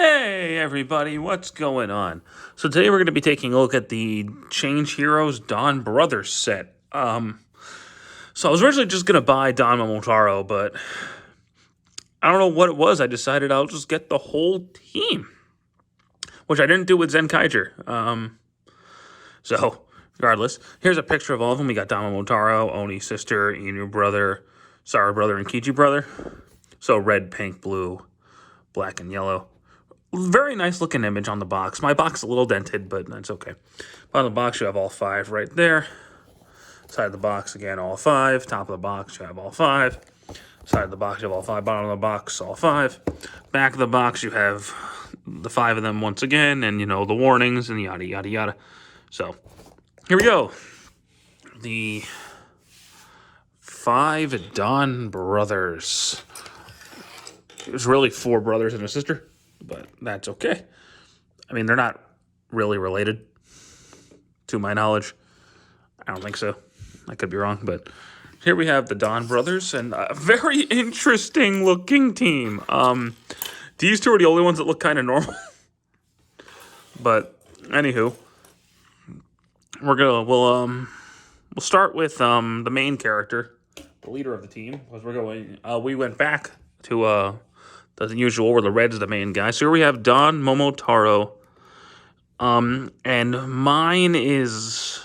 Hey everybody, what's going on? So today we're going to be taking a look at the Change Heroes Donbrothers set. So I was originally just going to buy Don Momotaro, but I don't know what it was. I decided I'll just get the whole team, which I didn't do with Zenkaiser. So regardless, here's a picture of all of them. We got Don Momotaro, Oni's sister, Inu brother, Sara brother, and Kiji brother. So red, pink, blue, black, and yellow. Very nice looking image on the box. My box is a little dented, but that's okay. On the box, you have all five right there. Side of the box, again, all five. Top of the box, you have all five. Side of the box, you have all five. Bottom of the box, all five. Back of the box, you have the five of them once again, and, you know, the warnings and yada, yada, yada. So, here we go. The 5 Donbrothers. It was really 4 brothers and a sister, but that's okay. I mean, they're not really related, to my knowledge. I don't think so. I could be wrong, but here we have the Donbrothers, and a very interesting looking team. These two are the only ones that look kind of normal. But anywho, we'll start with the main character, the leader of the team, because we went back to the usual, where the red's the main guy. So here we have Don Momotaro. And mine is...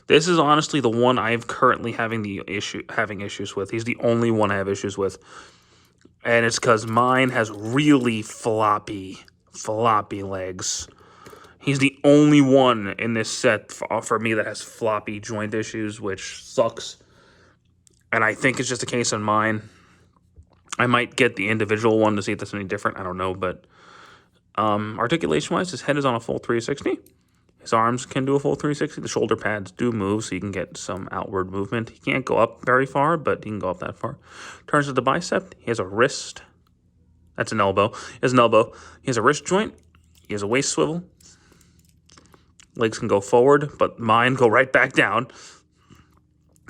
This is honestly the one I'm currently having issues with. He's the only one I have issues with. And it's because mine has really floppy legs. He's the only one in this set for me that has floppy joint issues, which sucks. And I think it's just a case of mine. I might get the individual one to see if that's any different. I don't know, but articulation-wise, his head is on a full 360. His arms can do a full 360. The shoulder pads do move, so you can get some outward movement. He can't go up very far, but he can go up that far. In terms of the bicep, he has a wrist. That's an elbow. He has an elbow. He has a wrist joint. He has a waist swivel. Legs can go forward, but mine go right back down.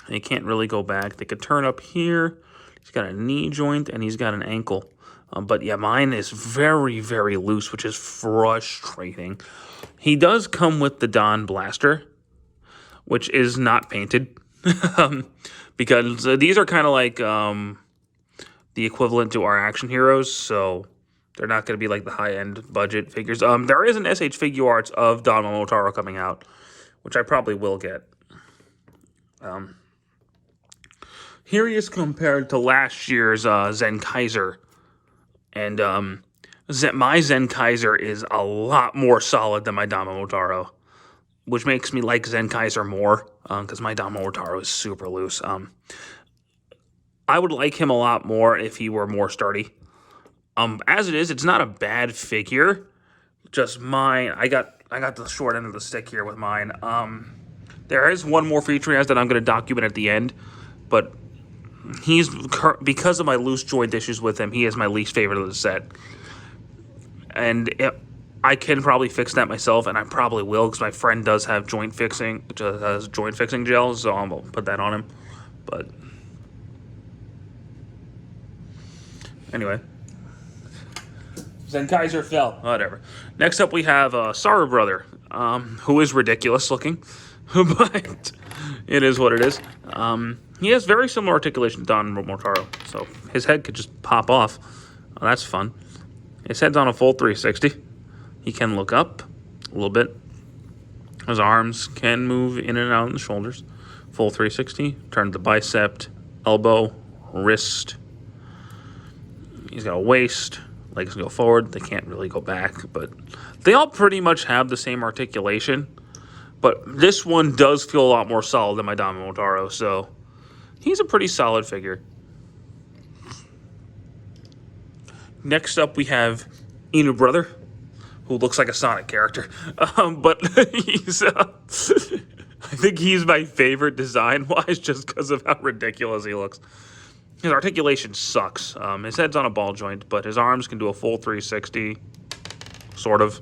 And he can't really go back. They could turn up here. He's got a knee joint, and he's got an ankle. But yeah, mine is very, very loose, which is frustrating. He does come with the Don Blaster, which is not painted. Because these are kind of like the equivalent to our action heroes, so they're not going to be like the high-end budget figures. There is an SH Figure Arts of Don Momotaro coming out, which I probably will get. Here he is compared to last year's Zenkaiser. And my Zenkaiser is a lot more solid than my Don Momotaro, which makes me like Zenkaiser more, because my Don Momotaro is super loose. I would like him a lot more if he were more sturdy. As it is, it's not a bad figure. Just mine, I got the short end of the stick here with mine. There is one more feature he has that I'm going to document at the end, but because of my loose joint issues with him, he is my least favorite of the set. And I can probably fix that myself, and I probably will, because my friend does have joint fixing gel, so I'm going to put that on him. But anyway, Zenkaiser fell. Whatever. Next up, we have Sara brother, who is ridiculous looking, but it is what it is. He has very similar articulation to Don Momotaro, so his head could just pop off. Oh, that's fun. His head's on a full 360. He can look up a little bit. His arms can move in and out on the shoulders. Full 360. Turn the bicep, elbow, wrist. He's got a waist. Legs can go forward. They can't really go back, but they all pretty much have the same articulation. But this one does feel a lot more solid than my Don Momotaro, so he's a pretty solid figure. Next up, we have Inu brother, who looks like a Sonic character. But he's, I think he's my favorite design-wise, just because of how ridiculous he looks. His articulation sucks. His head's on a ball joint, but his arms can do a full 360, sort of.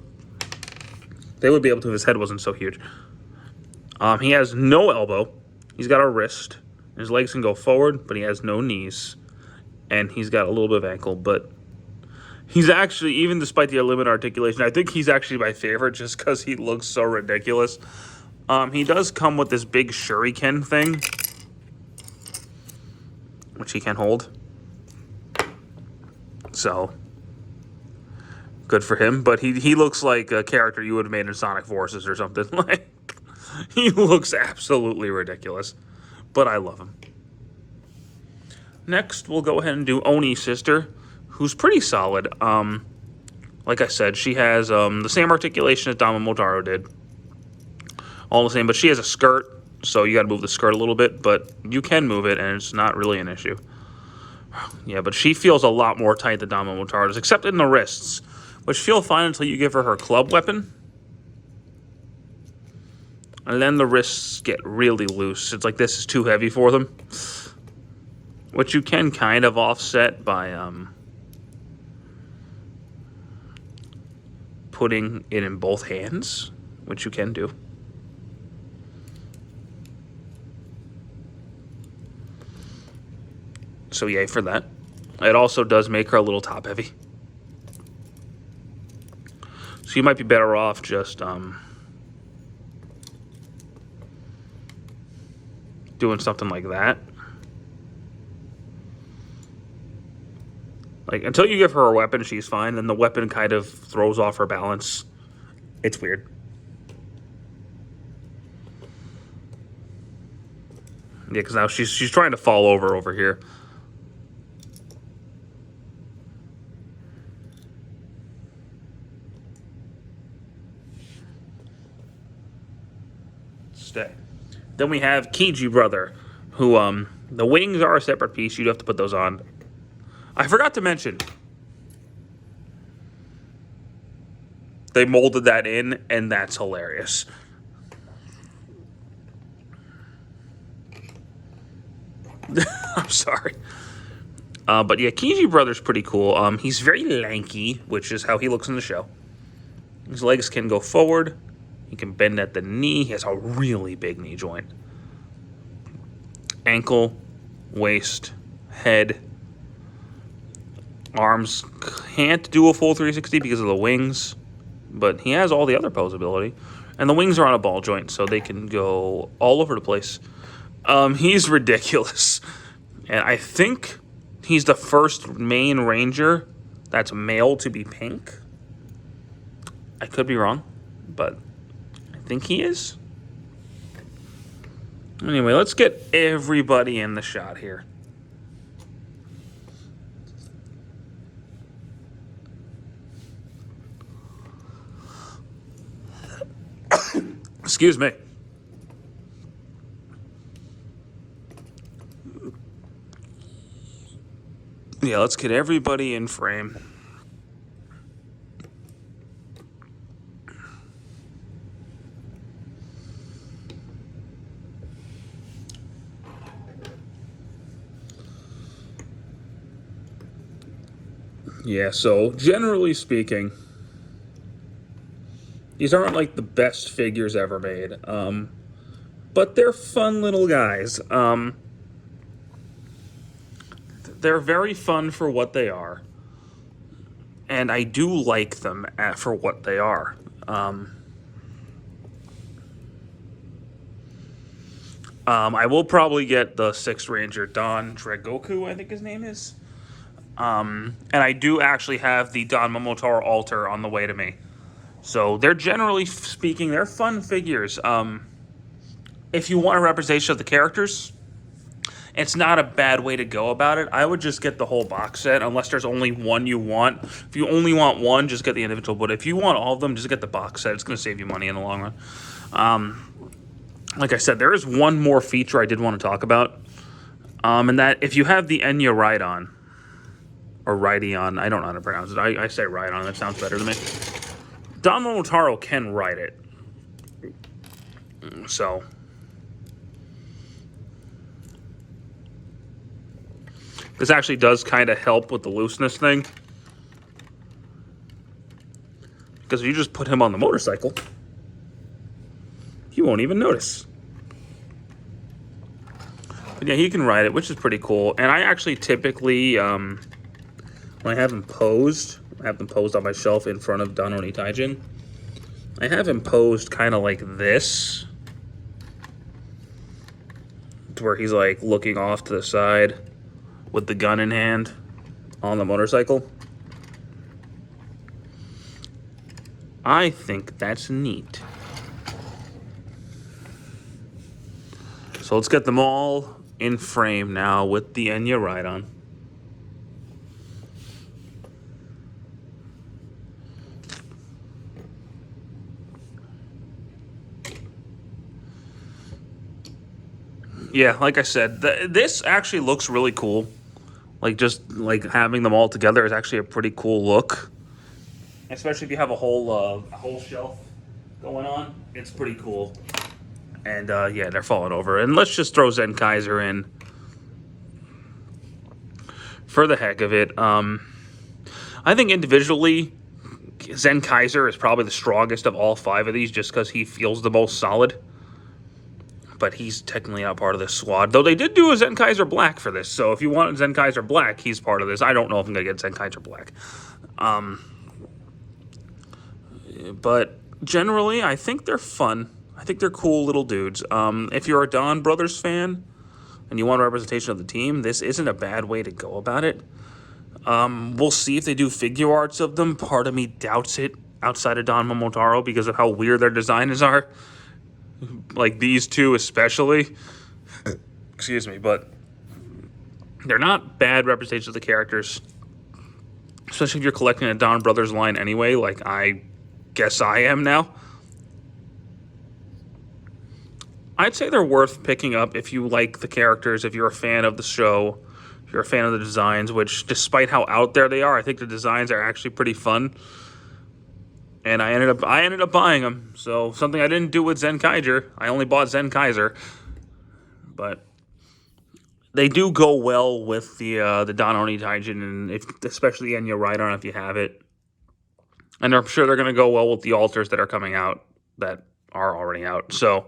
They would be able to if his head wasn't so huge. He has no elbow. He's got a wrist. His legs can go forward, but he has no knees. And he's got a little bit of ankle, but He's actually, even despite the limited articulation, I think he's actually my favorite just because he looks so ridiculous. He does come with this big shuriken thing, which he can hold. So, good for him. But he looks like a character you would have made in Sonic Forces or something. Like, he looks absolutely ridiculous. But I love him. Next, we'll go ahead and do Oni's sister, who's pretty solid. Like I said, she has the same articulation as Momotaro did. All the same, but she has a skirt, so you got to move the skirt a little bit, but you can move it, and it's not really an issue. Yeah, but she feels a lot more tight than Momotaro does, except in the wrists, which feel fine until you give her her club weapon. And then the wrists get really loose. It's like this is too heavy for them. Which you can kind of offset by putting it in both hands, which you can do. So yay for that. It also does make her a little top heavy. So you might be better off just doing something like that. Like, until you give her a weapon, she's fine. Then the weapon kind of throws off her balance. It's weird. Yeah, because now she's trying to fall over here. Stay. Then we have Kiji Brother, who the wings are a separate piece. You'd have to put those on. I forgot to mention, they molded that in, and that's hilarious. I'm sorry. But yeah, Kiji Brother's pretty cool. He's very lanky, which is how he looks in the show. His legs can go forward. He can bend at the knee. He has a really big knee joint. Ankle, waist, head. Arms can't do a full 360 because of the wings, but he has all the other pose ability. And the wings are on a ball joint, so they can go all over the place. He's ridiculous. And I think he's the first main ranger that's male to be pink. I could be wrong, but I think he is. Anyway, let's get everybody in the shot here. Excuse me. Yeah, let's get everybody in frame. Yeah, so generally speaking, these aren't like the best figures ever made, but they're fun little guys. They're very fun for what they are, and I do like them for what they are. I will probably get the 6th Ranger, Donbrothers, I think his name is. And I do actually have the Don Momotaro altar on the way to me. So they're generally speaking, they're fun figures. If you want a representation of the characters, it's not a bad way to go about it. I would just get the whole box set, unless there's only one you want. If you only want one, just get the individual. But if you want all of them, just get the box set. It's going to save you money in the long run. Like I said, there is one more feature I did want to talk about. And that if you have the Enya Rhydon, or Rhydon, I don't know how to pronounce it. I say Rhydon, that sounds better to me. Don Momotaro can ride it. So this actually does kind of help with the looseness thing. Because if you just put him on the motorcycle, you won't even notice. But yeah, he can ride it, which is pretty cool. And I actually typically, when I have him posed, have them posed on my shelf in front of Don Taijin. I have him posed kind of like this, to where he's like looking off to the side with the gun in hand on the motorcycle. I think that's neat. So let's get them all in frame now with the Enya Ride-On. Yeah, like I said, this actually looks really cool. Like, just like having them all together is actually a pretty cool look. Especially if you have a whole shelf going on, it's pretty cool. And yeah, they're falling over. And let's just throw Zenkaiser in for the heck of it. I think individually, Zenkaiser is probably the strongest of all 5 of these, just because he feels the most solid. But he's technically not part of this squad. Though they did do a Zenkaiser Black for this. So if you want Zenkaiser Black, he's part of this. I don't know if I'm going to get Zenkaiser Black. But generally, I think they're fun. I think they're cool little dudes. If you're a Donbrothers fan and you want a representation of the team, this isn't a bad way to go about it. We'll see if they do figure arts of them. Part of me doubts it outside of Don Momotaro because of how weird their designs are. Like these two especially. Excuse me, but they're not bad representations of the characters. Especially if you're collecting a Donbrothers line anyway, like I guess I am now. I'd say they're worth picking up if you like the characters, if you're a fan of the show, if you're a fan of the designs, which despite how out there they are, I think the designs are actually pretty fun. And I ended up buying them. So something I didn't do with Zenkaiser. I only bought Zenkaiser. But they do go well with the Don Taijin, and especially the Enya Ride-On if you have it. And I'm sure they're going to go well with the alters that are coming out, that are already out. So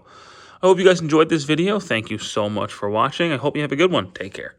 I hope you guys enjoyed this video. Thank you so much for watching. I hope you have a good one. Take care.